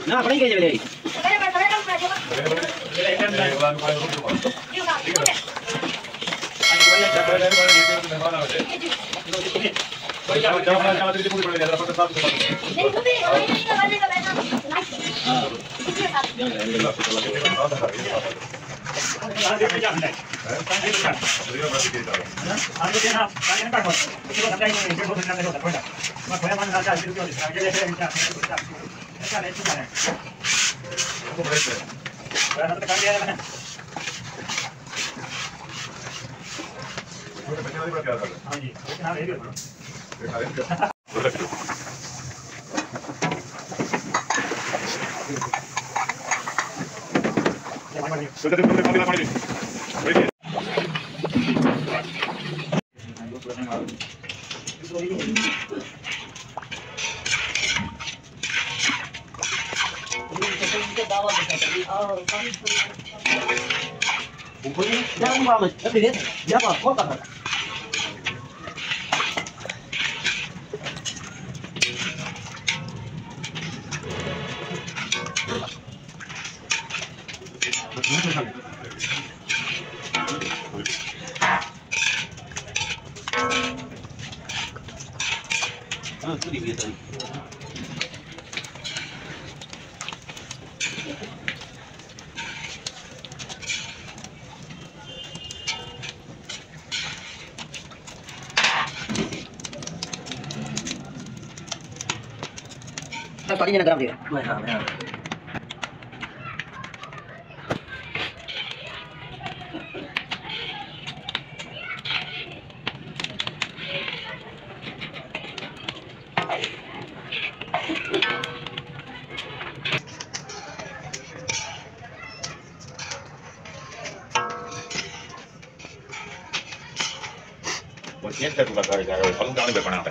ना पढ़ेंगे ये मेरे jangan banget, tapi dia siapa kota kan? Itu di biasa. Tadinya negara dia. Niente tu la carica, fallo un cane per banana,